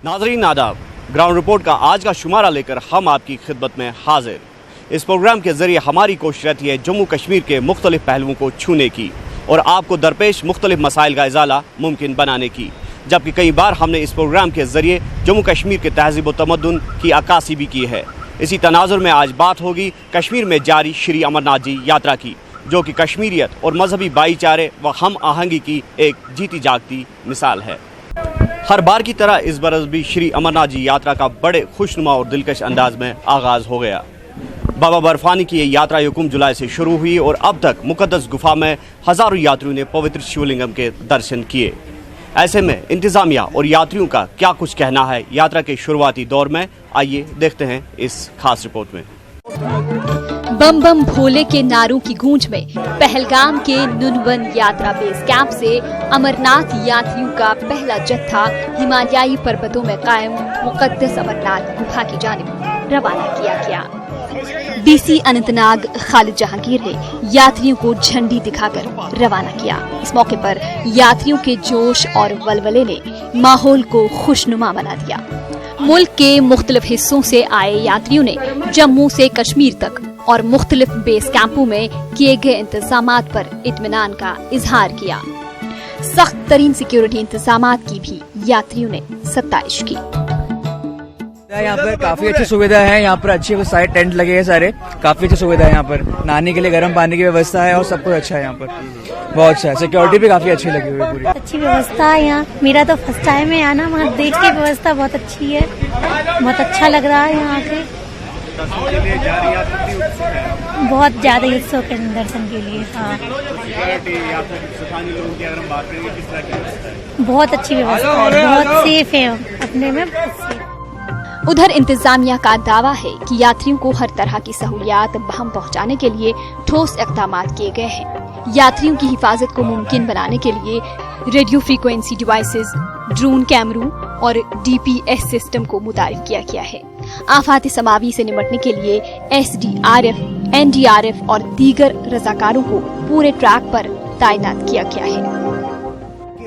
नाज़रीन आदाब, ground report का आज का शुमारा लेकर हम आपकी खिदमत में हाजिर। इस प्रोग्राम के जरिए हमारी कोशिश रहती है जम्मू कश्मीर के मुख्तलिफ पहलुओं को छूने की और आपको दरपेश मुख्तलिफ मसाइल का इजाला मुमकिन बनाने की, जबकि कई बार हमने इस प्रोग्राम के जरिए जम्मू कश्मीर के तहजीब व तमद्दुन की अक्कासी भी की है। इसी तनाजुर में आज बात होगी कश्मीर में जारी श्री अमरनाथ जी यात्रा की, जो कि कश्मीरियत और मजहबी भाईचारे व हम आहंगी की एक जीती जागती मिसाल है। हर बार की तरह इस बरस भी श्री अमरनाथ जी यात्रा का बड़े खुशनुमा और दिलकश अंदाज में आगाज हो गया। बाबा बर्फानी की ये यात्रा यकुम जुलाई से शुरू हुई और अब तक मुकद्दस गुफा में हजारों यात्रियों ने पवित्र शिवलिंगम के दर्शन किए। ऐसे में इंतजामिया और यात्रियों का क्या कुछ कहना है यात्रा के शुरुआती दौर में, आइए देखते हैं इस खास रिपोर्ट में। बम बम भोले के नारों की गूंज में पहलगाम के नुनवन यात्रा बेस कैंप से अमरनाथ यात्रियों का पहला जत्था हिमालयी पर्वतों में कायम मुकद्दस अमरनाथ गुफा की जानिब रवाना किया गया। डीसी अनंतनाग खालिद जहांगीर ने यात्रियों को झंडी दिखाकर रवाना किया। इस मौके पर यात्रियों के जोश और वलवले ने माहौल को खुशनुमा बना दिया। मुल्क के मुख्तलिफ हिस्सों से आए यात्रियों ने जम्मू से कश्मीर तक और मुख्तलिफ बेस कैंपों में किए गए इंतजामात पर इत्मीनान का इजहार किया। सख्त तरीन सिक्योरिटी इंतजामात की भी यात्रियों ने सत्ताइश की। यहाँ पर काफी अच्छी सुविधा है। यहाँ पर अच्छे सारे टेंट लगे हैं, सारे काफी अच्छी सुविधा है। यहाँ पर नहाने के लिए गर्म पानी की व्यवस्था है और सब कुछ अच्छा है। यहाँ पर बहुत अच्छा है। सिक्योरिटी भी काफी अच्छी लगी हुई है, पूरी अच्छी व्यवस्था है यहाँ। मेरा तो फर्स्ट टाइम है आना, वहाँ देश की व्यवस्था बहुत अच्छी है, बहुत अच्छा लग रहा है यहाँ के। बहुत ज्यादा उत्सुक है दर्शन के लिए। हाँ, बहुत अच्छी व्यवस्था है, बहुत सेफ है, अपने में बहुत सेफ। उधर इंतजामिया का दावा है कि यात्रियों को हर तरह की सहूलियात बहम पहुंचाने के लिए ठोस इक़दाम किए गए हैं। यात्रियों की हिफाजत को मुमकिन बनाने के लिए रेडियो फ्रीक्वेंसी डिवाइसेस, ड्रोन कैमरों और DPS सिस्टम को मुतारिफ किया गया है। आफात समावी से निपटने के लिए SDRF, NDRF और दीगर रजाकारों को पूरे ट्रैक पर तैनात किया गया है।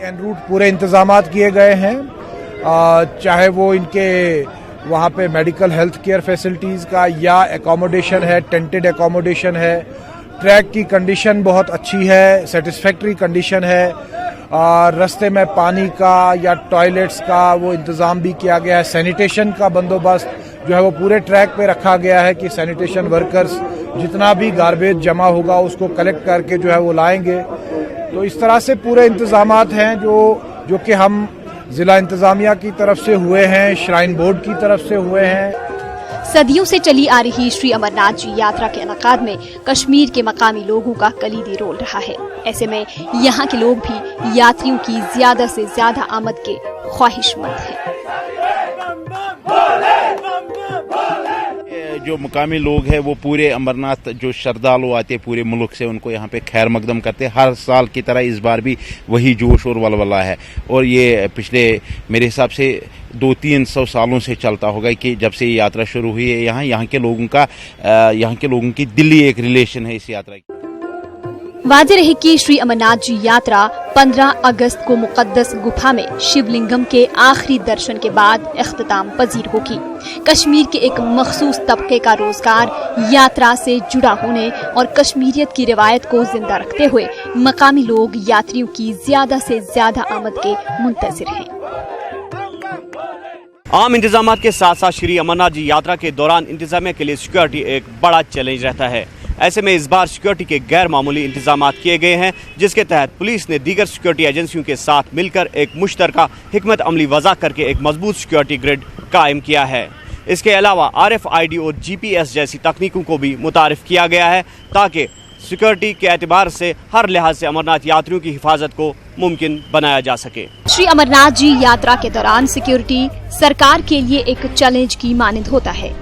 एन रूट पूरे इंतजामात किए गए हैं, चाहे वो इनके वहाँ पे मेडिकल हेल्थ केयर फैसिलिटीज़ का या एकोमोडेशन है, टेंटेड एकोमोडेशन है। ट्रैक की कंडीशन बहुत अच्छी है, सेटिस्फैक्ट्री कंडीशन है। रास्ते में पानी का या टॉयलेट्स का वो इंतज़ाम भी किया गया है। सैनिटेशन का बंदोबस्त जो है वो पूरे ट्रैक पे रखा गया है कि सैनिटेशन वर्कर्स जितना भी गार्बेज जमा होगा उसको कलेक्ट करके जो है वो लाएंगे। तो इस तरह से पूरे इंतज़ामात हैं जो कि हम जिला इंतजामिया की तरफ से हुए हैं, श्राइन बोर्ड की तरफ से हुए हैं। सदियों से चली आ रही श्री अमरनाथ जी यात्रा के इनकाद में कश्मीर के मकामी लोगों का कलीदी रोल रहा है। ऐसे में यहाँ के लोग भी यात्रियों की ज्यादा से ज्यादा आमद के ख्वाहिशमंद हैं। जो मकामी लोग हैं वो पूरे अमरनाथ जो श्रद्धालु आते हैं पूरे मुल्क से, उनको यहाँ पे खैर मकदम करते हैं। हर साल की तरह इस बार भी वही जोश और वलवला है और ये पिछले मेरे हिसाब से 200-300 सालों से चलता होगा कि जब से ये यात्रा शुरू हुई है। यहाँ के लोगों की दिल्ली एक रिलेशन है इस यात्रा की। वाज़ेह रहे कि श्री अमरनाथ जी यात्रा 15 अगस्त को मुकद्दस गुफा में शिवलिंगम के आखिरी दर्शन के बाद इख्तिताम पजीर होगी। कश्मीर के एक मखसूस तबके का रोजगार यात्रा से जुड़ा होने और कश्मीरियत की रिवायत को जिंदा रखते हुए मकामी लोग यात्रियों की ज्यादा से ज्यादा आमद के मुंतजिर हैं। आम इंतजामात के साथ साथ श्री अमरनाथ जी यात्रा के दौरान इंतजामिया के लिए सिक्योरिटी एक बड़ा चैलेंज रहता है। ऐसे में इस बार सिक्योरिटी के गैर मामूली इंतजामात किए गए हैं, जिसके तहत पुलिस ने दीगर सिक्योरिटी एजेंसियों के साथ मिलकर एक मुश्तरका हिकमत अमली वज़ा करके एक मजबूत सिक्योरिटी ग्रिड कायम किया है। इसके अलावा RFID और GPS जैसी तकनीकों को भी मुतारिफ किया गया है ताकि सिक्योरिटी के एतबार से हर लिहाज से अमरनाथ यात्रियों की हिफाजत को मुमकिन बनाया जा सके। श्री अमरनाथ जी यात्रा के दौरान सिक्योरिटी सरकार के लिए एक चैलेंज की मानिंद होता है,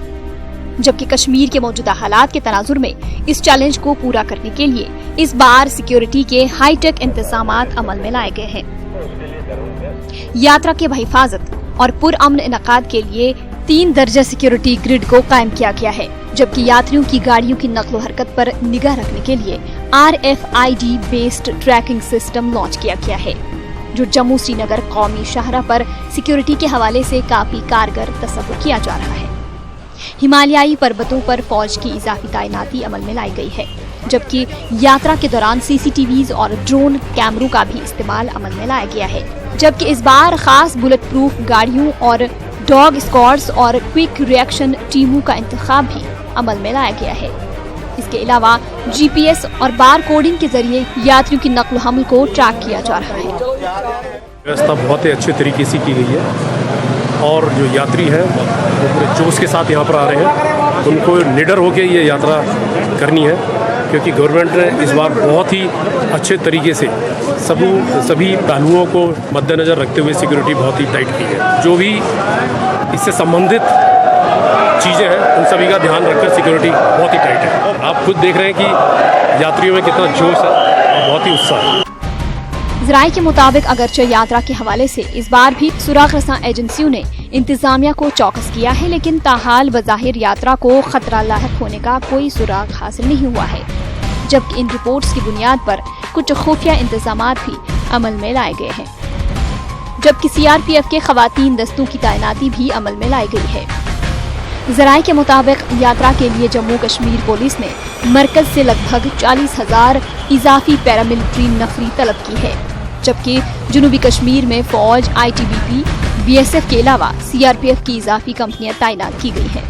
जबकि कश्मीर के मौजूदा हालात के तनाजुर में इस चैलेंज को पूरा करने के लिए इस बार सिक्योरिटी के हाईटेक इंतजामात अमल में लाए गए हैं। यात्रा के हिफाजत और पुरअमन इनकाद के लिए 3 दर्जा सिक्योरिटी ग्रिड को कायम किया गया है, जबकि यात्रियों की गाड़ियों की नक्लो हरकत पर निगाह रखने के लिए RFID based tracking system launch किया गया है। जो जम्मू श्रीनगर कौमी शाहराह पर सिक्योरिटी के हवाले से काफी कारगर तस्वुर किया जा रहा है। हिमालयाई पर्वतों पर फौज की इजाफी तैनाती अमल में लाई गई है, जबकि यात्रा के दौरान सीसीटीवीज और ड्रोन कैमरों का भी इस्तेमाल अमल में लाया गया है। जबकि इस बार खास बुलेट प्रूफ गाड़ियों और डॉग स्क्वाड्स और क्विक रिएक्शन टीमों का इंतखाब भी अमल में लाया गया है। इसके अलावा जीपीएस और बार कोडिंग के जरिए यात्रियों की नक्ल हमल को ट्रैक किया जा रहा है। व्यवस्था बहुत ही अच्छे तरीके से की गई है और जो यात्री हैं वो पूरे जोश के साथ यहाँ पर आ रहे हैं। उनको निडर होकर ये यात्रा करनी है, क्योंकि गवर्नमेंट ने इस बार बहुत ही अच्छे तरीके से सभी पहलुओं को मद्देनज़र रखते हुए सिक्योरिटी बहुत ही टाइट की है। जो भी इससे संबंधित चीज़ें हैं उन सभी का ध्यान रखकर सिक्योरिटी बहुत ही टाइट है। आप खुद देख रहे हैं कि यात्रियों में कितना जोश है और बहुत ही उत्साह है। ज़राए के मुताबिक अगरचे यात्रा के हवाले से इस बार भी सुराग रसां एजेंसियों ने इंतजामिया को चौकस किया है, लेकिन ताहाल बज़ाहिर यात्रा को खतरा लाहिक होने का कोई सुराग हासिल नहीं हुआ है। जबकि इन रिपोर्ट्स की बुनियाद पर कुछ खुफिया इंतजामात भी अमल में लाए गए हैं, जबकि सीआरपीएफ के खवातीन दस्तों की तैनाती भी अमल में लाई गई है। ज़राए के मुताबिक यात्रा के लिए जम्मू कश्मीर पुलिस ने मरकज से लगभग 40,000 इजाफी पैरामिलिट्री नफरी तलब की है, जबकि जनूबी कश्मीर में फौज, आईटीबीपी, बीएसएफ के अलावा सीआरपीएफ की इजाफी कंपनियां तैनात की गई हैं,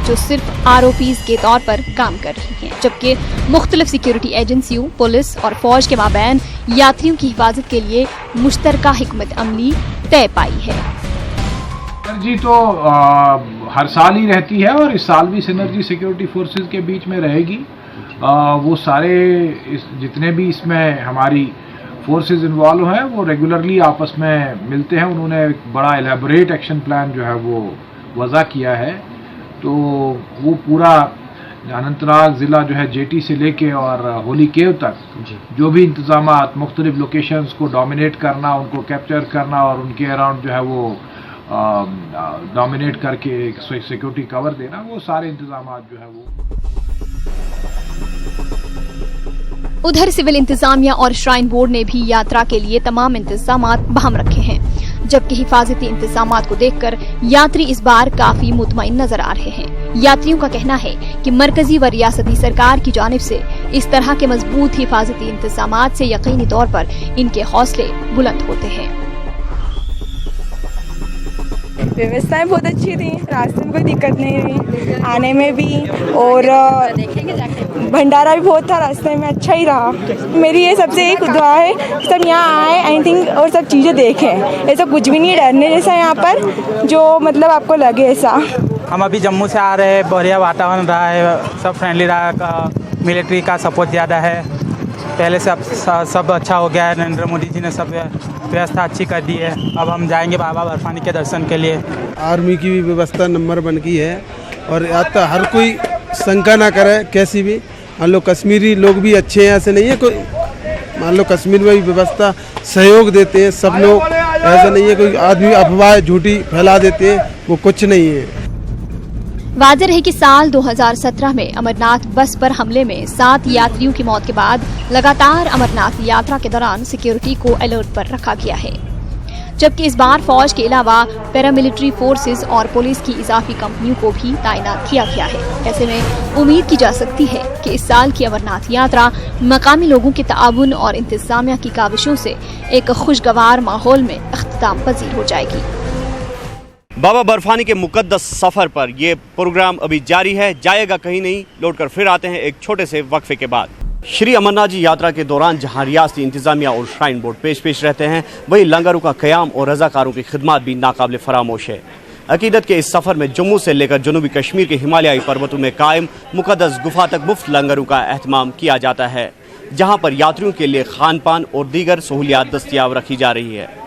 जो सिर्फ आरओपीज के तौर पर काम कर रही हैं। जबकि मुख्तलिफ सिक्योरिटी एजेंसियों, पुलिस और फौज के माबैन यात्रियों की हिफाजत के लिए मुश्तरका हिकमत अमली तय पाई है। सिनर्जी तो हर साल ही रहती है और इस साल भी सिनर्जी सिक्योरिटी फोर्सेस के बीच में रहेगी। वो सारे जितने भी इसमें हमारी फोर्सेस इन्वॉल्व हैं वो रेगुलरली आपस में मिलते हैं। उन्होंने एक बड़ा एलेबोरेट एक्शन प्लान जो है वो वज़ा किया है, तो वो पूरा अनंतनाग ज़िला जो है जेटी से लेके और होली केव तक जो भी इंतजामात, मुख्तलिफ लोकेशंस को डोमिनेट करना, उनको कैप्चर करना और उनके अराउंड जो है वो डोमिनेट करके सिक्योरिटी कवर देना, वो सारे इंतजामात जो है वो। उधर सिविल इंतजामिया और श्राइन बोर्ड ने भी यात्रा के लिए तमाम इंतजामात बहाम रखे हैं, जबकि हिफाजती इंतजामात को देखकर यात्री इस बार काफी मुतमईन नजर आ रहे हैं। यात्रियों का कहना है कि मरकजी व रियासती सरकार की जानिब से इस तरह के मजबूत हिफाजती इंतजामात से यकीनी तौर पर इनके हौसले बुलंद होते हैं। व्यवस्थाएं बहुत अच्छी थी, रास्ते में कोई दिक्कत नहीं हुई, आने में भी, और भंडारा भी बहुत था रास्ते में, अच्छा ही रहा। मेरी ये सबसे एक दुआ है, सब यहाँ आए आई थिंक और सब चीज़ें देखें। ऐसा कुछ भी नहीं डरने जैसा यहाँ पर, जो मतलब आपको लगे ऐसा। हम अभी जम्मू से आ रहे हैं, बढ़िया वातावरण रहा है, सब फ्रेंडली रहा, मिलिट्री का सपोर्ट ज़्यादा है, पहले से सब अच्छा हो गया है। नरेंद्र मोदी जी ने सब व्यवस्था अच्छी कर दी है। अब हम जाएंगे बाबा बर्फानी के दर्शन के लिए। आर्मी की भी व्यवस्था नंबर वन की है और आता हर कोई शंका ना करे कैसी भी। मान लो कश्मीरी लोग भी अच्छे हैं, ऐसे नहीं है कोई, मान लो कश्मीर में भी व्यवस्था सहयोग देते हैं सब लोग, ऐसा नहीं है कोई आदमी अफवाह झूठी फैला देते हैं, वो कुछ नहीं है। वाज़ेह है कि साल 2017 में अमरनाथ बस पर हमले में 7 यात्रियों की मौत के बाद लगातार अमरनाथ यात्रा के दौरान सिक्योरिटी को अलर्ट पर रखा गया है, जबकि इस बार फौज के अलावा पैरामिलिट्री फोर्सेस और पुलिस की इजाफी कंपनियों को भी तैनात किया गया है। ऐसे में उम्मीद की जा सकती है कि इस साल की अमरनाथ यात्रा मकामी लोगों के ताउन और इंतजामिया की काविशों से एक खुशगवार माहौल में अख्तिताम पजीर हो जाएगी। बाबा बर्फानी के मुकद्दस सफर पर यह प्रोग्राम अभी जारी है, जाएगा कहीं नहीं। लौटकर फिर आते हैं एक छोटे से वक्फे के बाद। श्री अमरनाथ जी यात्रा के दौरान जहां रियासती इंतजामिया और श्राइन बोर्ड पेश रहते हैं, वहीं लंगरों का क़याम और रजाकारों की खिदमत भी नाकाबिल फरामोश है। अकीदत के इस सफर में जम्मू से लेकर जनूबी कश्मीर के हिमालयाई पर्वतों में कायम मुकद्दस गुफा तक मुफ्त लंगरों का एहतमाम किया जाता है, जहाँ पर यात्रियों के लिए खान पान और दीगर सहूलियात दस्तियाब रखी जा रही है।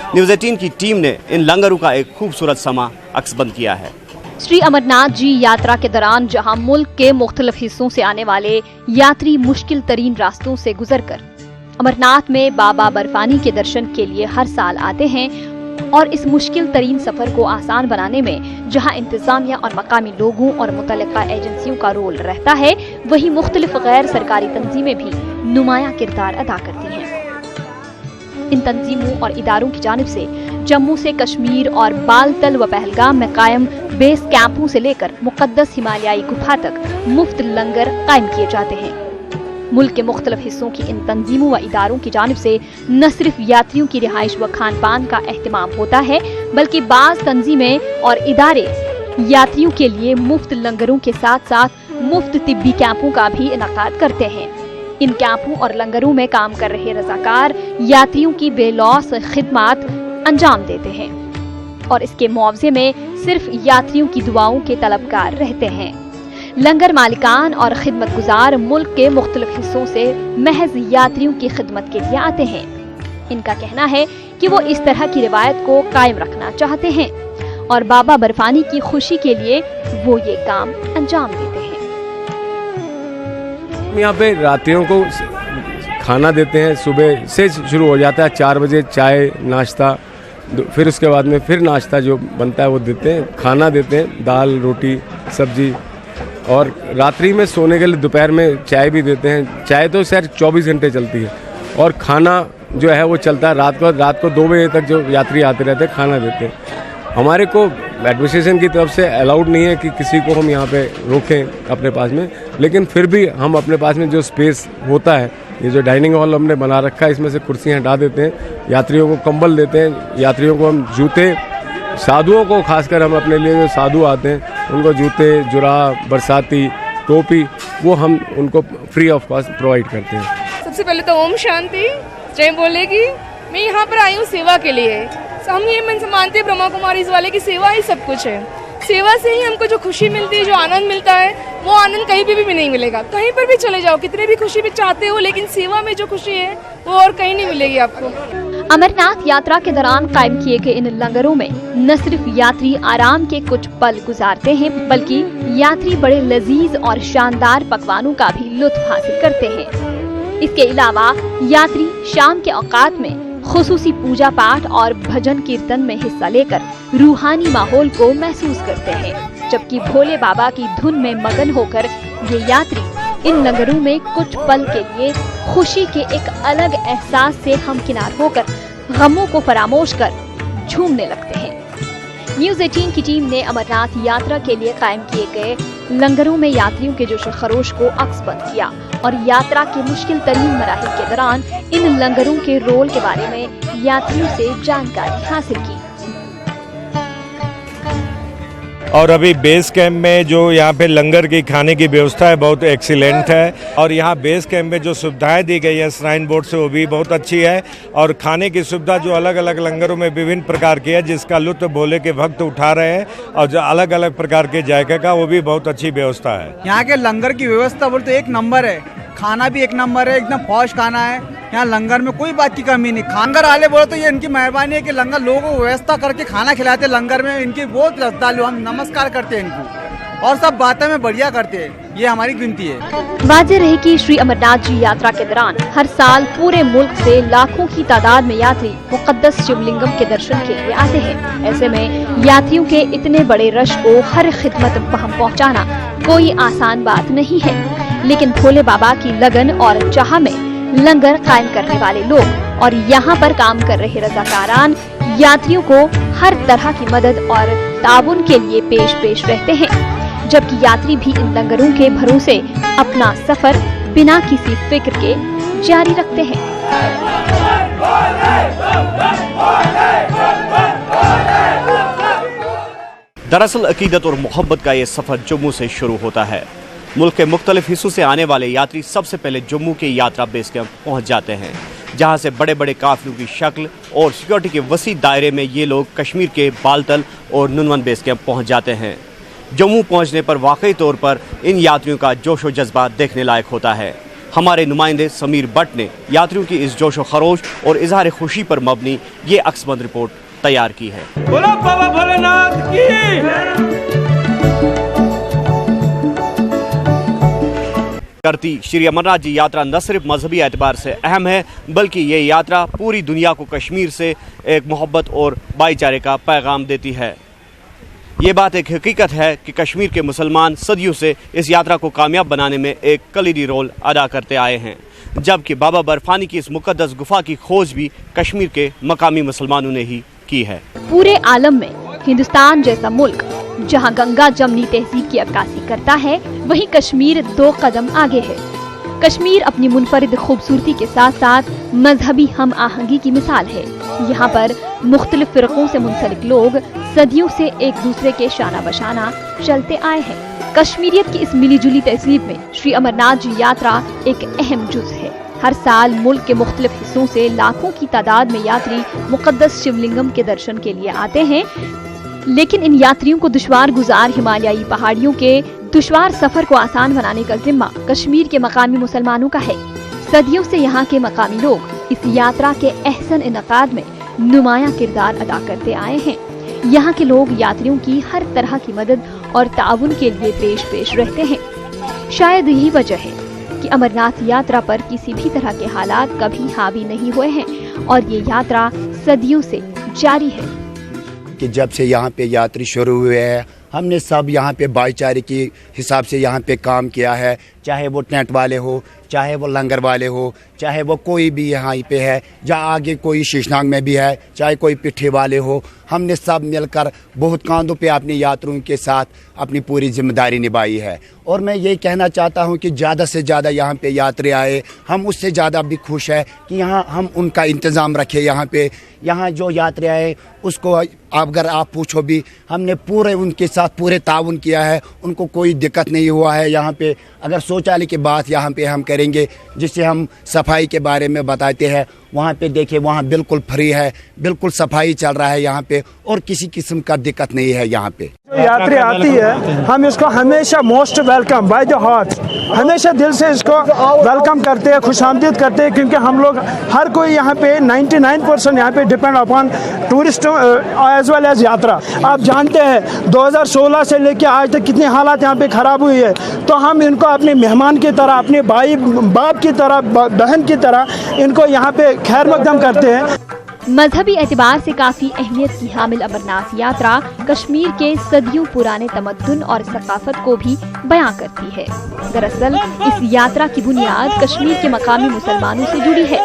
न्यूज़ 18 की टीम ने इन लंगरों का एक खूबसूरत समा अक्सबंद किया है। श्री अमरनाथ जी यात्रा के दौरान जहां मुल्क के मुख्तलिफ हिस्सों से आने वाले यात्री मुश्किल तरीन रास्तों से गुजरकर अमरनाथ में बाबा बर्फानी के दर्शन के लिए हर साल आते हैं, और इस मुश्किल तरीन सफर को आसान बनाने में जहां इंतजामिया और मकामी लोगों और मुतल्लिका एजेंसियों का रोल रहता है, वहीं मुख्तलिफ गैर सरकारी तंजीमें भी नुमायां किरदार अदा करती हैं। इन तंजीमों और इदारों की जानिब से जम्मू से कश्मीर और बालतल व पहलगाम में कायम बेस कैंपों से लेकर मुकद्दस हिमालयाई गुफा तक मुफ्त लंगर कायम किए जाते हैं। मुल्क के मुख्तलिफ हिस्सों की इन तंजीमों व इदारों की जानिब से न सिर्फ यात्रियों की रिहाइश व खान पान का एहतमाम होता है, बल्कि बाज़ तंजीमें और इदारे यात्रियों के लिए मुफ्त लंगरों के साथ साथ मुफ्त तिब्बी कैंपों का भी इनेकाद करते हैं। इन कैंपों और लंगरों में काम कर रहे रज़ाकार यात्रियों की बेलौस खिदमत अंजाम देते हैं और इसके मुआवजे में सिर्फ यात्रियों की दुआओं के तलबगार रहते हैं। लंगर मालिकान और खिदमत गुजार मुल्क के मुख्तलिफ हिस्सों से महज यात्रियों की खिदमत के लिए आते हैं। इनका कहना है कि वो इस तरह की रिवायत को कायम रखना चाहते हैं और बाबा बर्फानी की खुशी के लिए वो ये काम अंजाम देते हैं। यहाँ पे रात्रियों को खाना देते हैं, सुबह से शुरू हो जाता है 4 बजे चाय नाश्ता, फिर उसके बाद में फिर नाश्ता जो बनता है वो देते हैं, खाना देते हैं, दाल रोटी सब्जी, और रात्रि में सोने के लिए दोपहर में चाय भी देते हैं। चाय तो सर 24 घंटे चलती है और खाना जो है वो चलता है रात को 2 बजे तक जो यात्री आते रहते हैं खाना देते हैं। हमारे को एडमिनिस्ट्रेशन की तरफ से अलाउड नहीं है कि किसी को हम यहाँ पे रोकें अपने पास में, लेकिन फिर भी हम अपने पास में जो स्पेस होता है, ये जो डाइनिंग हॉल हमने बना रखा है, इसमें से कुर्सियाँ हटा देते हैं, यात्रियों को कंबल देते हैं, यात्रियों को हम जूते, साधुओं को खासकर हम अपने लिए जो साधु आते हैं उनको जूते जुराब बरसाती टोपी वो हम उनको फ्री ऑफ कॉस्ट प्रोवाइड करते हैं। सबसे पहले तो ओम शांति जय बोलेगी। मैं यहाँ पर आई हूँ सेवा के लिए। हम ये मन मानते हैं ब्रह्मा कुमारीज वाले की सेवा ही सब कुछ है। सेवा से ही हमको जो खुशी मिलती है, जो आनंद मिलता है, वो आनंद कहीं भी नहीं मिलेगा। कहीं पर भी चले जाओ, कितने भी खुशी भी चाहते हो, लेकिन सेवा में जो खुशी है वो और कहीं नहीं मिलेगी आपको। अमरनाथ यात्रा के दौरान कायम किए गए इन लंगरों में न सिर्फ यात्री आराम के कुछ पल गुजारते हैं, बल्कि यात्री बड़े लजीज और शानदार पकवानों का भी लुत्फ हासिल करते हैं। इसके अलावा यात्री शाम के औकात में खुसूसी पूजा पाठ और भजन कीर्तन में हिस्सा लेकर रूहानी माहौल को महसूस करते हैं, जबकि भोले बाबा की धुन में मगन होकर ये यात्री इन लंगरों में कुछ पल के लिए खुशी के एक अलग एहसास से हमकिनार होकर गमों को फरामोश कर झूमने लगते हैं। न्यूज़ 18 की टीम ने अमरनाथ यात्रा के लिए कायम किए गए लंगरों में यात्रियों के जोश खरोश को अक्सबंद किया और यात्रा के मुश्किल तरीन मराहिल के दौरान इन लंगरों के रोल के बारे में यात्रियों से जानकारी हासिल की। और अभी बेस कैंप में जो यहाँ पे लंगर की खाने की व्यवस्था है बहुत एक्सीलेंट है, और यहाँ बेस कैंप में जो सुविधाएं दी गई है श्राइन बोर्ड से वो भी बहुत अच्छी है, और खाने की सुविधा जो अलग अलग लंगरों में विभिन्न प्रकार की है जिसका लुत्फ भोले के भक्त उठा रहे हैं, और जो अलग अलग प्रकार के जायके का वो भी बहुत अच्छी व्यवस्था है। यहाँ के लंगर की व्यवस्था बोलते तो 1 नंबर है, खाना भी 1 नंबर है, एकदम पौष खाना है। यहाँ लंगर में कोई बात की कमी नहीं। खानगर वाले बोले तो ये इनकी मेहरबानी है कि लंगर लोगों को व्यवस्था करके खाना खिलाते लंगर में, इनकी बहुत श्रद्धालु, हम नमस्कार करते हैं इनको, और सब बातें में बढ़िया करते हैं, ये हमारी गिनती है। वाज़ेह रहे कि श्री अमरनाथ जी यात्रा के दौरान हर साल पूरे मुल्क से लाखों की तादाद में यात्री मुकद्दस शिवलिंगम के दर्शन के लिए आते हैं। ऐसे में यात्रियों के इतने बड़े रश को हर खिदमत वहाँ पहुँचाना कोई आसान बात नहीं है, लेकिन भोले बाबा की लगन और चाह में लंगर कायम करने वाले लोग और यहाँ पर काम कर रहे रज़ाकारान यात्रियों को हर तरह की मदद और ताउन के लिए पेश रहते हैं, जबकि यात्री भी इन लंगरों के भरोसे अपना सफर बिना किसी फिक्र के जारी रखते हैं। दरअसल अकीदत और मोहब्बत का ये सफर जम्मू से शुरू होता है। मुल्क के मुख्तलिफ हिस्सों से आने वाले यात्री सबसे पहले जम्मू के यात्रा बेस कैंप पहुँच जाते हैं, जहाँ से बड़े बड़े काफिलों की शक्ल और सिक्योरिटी के वसी दायरे में ये लोग कश्मीर के बालतल और नुनवन बेस कैंप पहुँच जाते हैं। जम्मू पहुँचने पर वाकई तौर पर इन यात्रियों का जोश व जज्बा देखने लायक होता है। हमारे नुमाइंदे समीर भट्ट ने यात्रियों की इस जोश व खरोश और इजहार खुशी पर मबनी ये अक्सबंद रिपोर्ट तैयार की है। बोलो बाबा भोलेनाथ की। करती श्री अमरनाथ जी यात्रा न सिर्फ मजहबी एतबार से अहम है, बल्कि ये यात्रा पूरी दुनिया को कश्मीर से एक मोहब्बत और भाईचारे का पैगाम देती है। ये बात एक हकीकत है कि कश्मीर के मुसलमान सदियों से इस यात्रा को कामयाब बनाने में एक कलीदी रोल अदा करते आए हैं, जबकि बाबा बर्फानी की इस मुकद्दस गुफा की खोज भी कश्मीर के मकामी मुसलमानों ने ही की है। पूरे आलम में हिंदुस्तान जैसा मुल्क जहां गंगा जमनी तहजीब की अक्कासी करता है, वहीं कश्मीर 2 कदम आगे है। कश्मीर अपनी मुनफरिद खूबसूरती के साथ साथ मजहबी हम आहंगी की मिसाल है। यहाँ पर मुख्तलिफ फिरकों से मुंसलिक लोग सदियों से एक दूसरे के शाना बशाना चलते आए हैं। कश्मीरियत की इस मिली जुली तहजीब में श्री अमरनाथ जी यात्रा एक अहम जुज है। हर साल मुल्क के मुख्तलिफ हिस्सों से लाखों की तादाद में यात्री मुकद्दस शिवलिंगम के दर्शन के लिए आते हैं, लेकिन इन यात्रियों को दुश्वार गुजार हिमालयी पहाड़ियों के दुश्वार सफर को आसान बनाने का जिम्मा कश्मीर के मकामी मुसलमानों का है। सदियों से यहाँ के मकामी लोग इस यात्रा के अहसन इनकाद में नुमाया किरदार अदा करते आए हैं। यहाँ के लोग यात्रियों की हर तरह की मदद और ताउन के लिए पेश रहते हैं। शायद यही वजह है कि अमरनाथ यात्रा पर किसी भी तरह के हालात कभी हावी नहीं हुए हैं और ये यात्रा सदियों से जारी है। कि जब से यहाँ पे यात्री शुरू हुए हैं, हमने सब यहाँ पे भाईचारे के हिसाब से यहाँ पे काम किया है, चाहे वो टेंट वाले हो, चाहे वो लंगर वाले हो, चाहे वो कोई भी यहाँ पे है, जहाँ आगे कोई शीशनाग में भी है, चाहे कोई पिट्ठे वाले हो, हमने सब मिलकर बहुत कांधों पे अपने यात्रियों के साथ अपनी पूरी जिम्मेदारी निभाई है। और मैं ये कहना चाहता हूँ कि ज़्यादा से ज़्यादा यहाँ पे यात्री आए, हम उससे ज़्यादा भी खुश है कि यहाँ हम उनका इंतज़ाम रखें। यहाँ जो यात्री आए उसको अगर आप पूछो भी, हमने पूरे उनके साथ पूरे ताउन किया है, उनको कोई दिक्कत नहीं हुआ है। यहाँ पे अगर शौचालय की बात यहाँ पे हम करेंगे, जिससे हम सफाई के बारे में बताते हैं, वहाँ पे देखिए वहाँ बिल्कुल फ्री है, बिल्कुल सफाई चल रहा है यहाँ पे और किसी किस्म का दिक्कत नहीं है। यहाँ पे यात्री आती है, हम इसको हमेशा most welcome by the heart, हमेशा दिल से इसको वेलकम करते हैं, खुशामदीद करते हैं, क्योंकि हम लोग हर कोई यहाँ पे 99% यहाँ पे depend upon tourist as well as यात्रा। आप जानते हैं 2016 से लेकर आज तक कितने हालात यहाँ पे ख़राब हुई है, तो हम इनको अपने मेहमान की तरह, अपने भाई बाप की तरह, बहन की तरह इनको यहाँ पे खैर मकदम करते हैं। मजहबी एतबार से काफी अहमियत की हामिल अमरनाथ यात्रा कश्मीर के सदियों पुराने तमद्दुन और सकाफत को भी बयां करती है। दरअसल इस यात्रा की बुनियाद कश्मीर के मकामी मुसलमानों से जुड़ी है।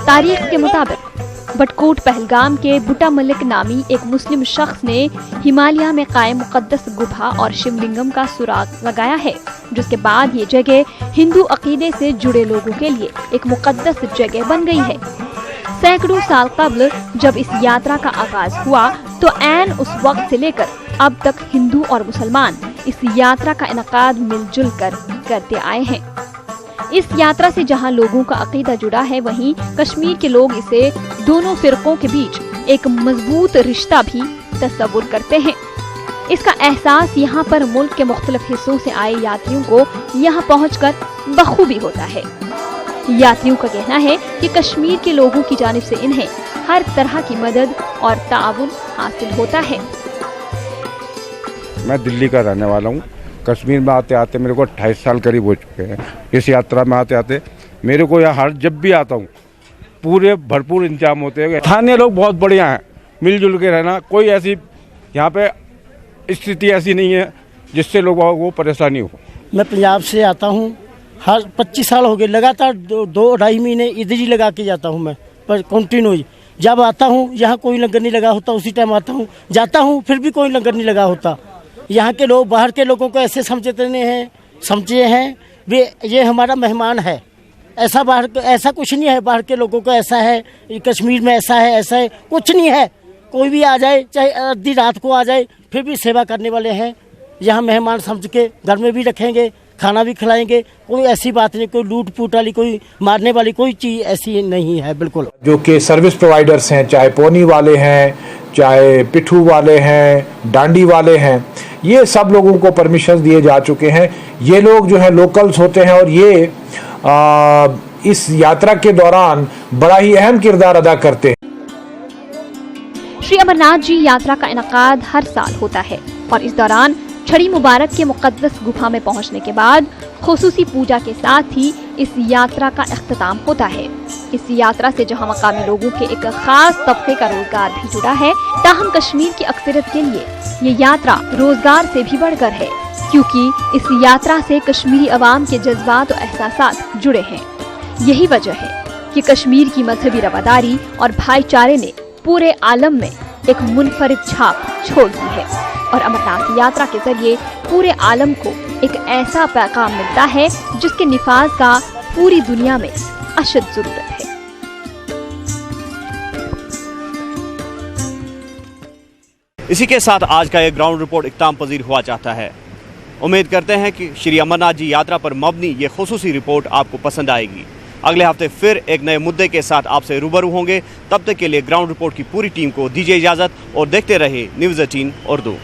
तारीख के मुताबिक बटकोट पहलगाम के बुटा मलिक नामी एक मुस्लिम शख्स ने हिमालय में कायम मुकद्दस गुफा और शिवलिंगम का सुराग लगाया है, जिसके बाद ये जगह हिंदू अकीदे से जुड़े लोगों के लिए एक मुकद्दस जगह बन गई है। सैकड़ों साल कबल जब इस यात्रा का आगाज हुआ, तो ऐन उस वक्त से लेकर अब तक हिंदू और मुसलमान इस यात्रा का इनकाद मिलजुल कर करते आए हैं। इस यात्रा से जहां लोगों का अकीदा जुड़ा है, वहीं कश्मीर के लोग इसे दोनों फिरकों के बीच एक मजबूत रिश्ता भी तस्वुर करते हैं। इसका एहसास यहाँ पर मुल्क के मुख्तलिफ हिस्सों से आए यात्रियों को यहाँ पहुँचकर बखूबी होता है। यात्रियों का कहना है कि कश्मीर के लोगों की जानिब से इन्हें हर तरह की मदद और ताउन हासिल होता है। मैं दिल्ली का रहने वाला हूँ। कश्मीर में आते आते मेरे को 28 साल करीब हो चुके हैं। इस यात्रा में आते आते मेरे को यहाँ हर जब भी आता हूँ पूरे भरपूर इंतजाम होते हैं। स्थानीय लोग बहुत बढ़िया हैं, मिलजुल के रहना, कोई ऐसी यहाँ पे स्थिति ऐसी नहीं है जिससे लोगों को परेशानी हो। मैं पंजाब से आता हूँ, हर 25 साल हो गए, लगातार 2-2.5 महीने इधर ही लगा के जाता हूँ मैं, पर कंटिन्यू। जब आता हूँ यहाँ कोई लंगर नहीं लगा होता, उसी टाइम आता हूँ, जाता हूँ फिर भी कोई लंगर नहीं लगा होता। यहाँ के लोग बाहर के लोगों को ऐसे समझे हैं वे ये हमारा मेहमान है। ऐसा कुछ नहीं है, बाहर के लोगों को ऐसा है, कश्मीर में ऐसा है, कुछ नहीं है। कोई भी आ जाए, चाहे आधी रात को आ जाए, फिर भी सेवा करने वाले हैं। यहाँ मेहमान समझ के घर में भी रखेंगे, खाना भी खिलाएंगे। कोई ऐसी बात नहीं, कोई लूट पूट वाली, कोई मारने वाली कोई चीज़ ऐसी नहीं है बिल्कुल। जो कि सर्विस प्रोवाइडर्स हैं, चाहे पोनी वाले हैं, चाहे पिट्ठू वाले हैं, डांडी वाले हैं, ये सब लोगों को परमिशन दिए जा चुके हैं। ये लोग जो है लोकल्स होते हैं और ये इस यात्रा के दौरान बड़ा ही अहम किरदार अदा करते हैं। श्री अमरनाथ जी यात्रा का इनकाद हर साल होता है और इस दौरान छड़ी मुबारक के मुकद्दस गुफा में पहुंचने के बाद खुसूसी पूजा के साथ ही इस यात्रा का अख्ताम होता है। इस यात्रा से जहां मकामी लोगों के एक खास तबके का रोजगार भी जुड़ा है, ताहम कश्मीर की अक्सरियत के लिए ये यात्रा रोजगार से भी बढ़कर है, क्योंकि इस यात्रा से कश्मीरी अवाम के जज्बात और एहसासात जुड़े हैं। यही वजह है कि कश्मीर की मजहबी रवादारी और भाईचारे ने पूरे आलम में एक मुनफरिद छाप छोड़ दी है और अमरनाथ यात्रा के जरिए पूरे आलम को एक ऐसा पैगाम मिलता है जिसके निफाज का पूरी दुनिया में अशद जरूरत है। इसी के साथ आज का ये ग्राउंड रिपोर्ट इख्तिताम पजीर हुआ चाहता है। उम्मीद करते हैं कि श्री अमरनाथ जी यात्रा पर मबनी ये खुसूसी रिपोर्ट आपको पसंद आएगी। अगले हफ्ते फिर एक नए मुद्दे के साथ आपसे रूबरू होंगे। तब तक के लिए ग्राउंड रिपोर्ट की पूरी टीम को दीजिए इजाज़त और देखते रहे न्यूज़ 18 उर्दू।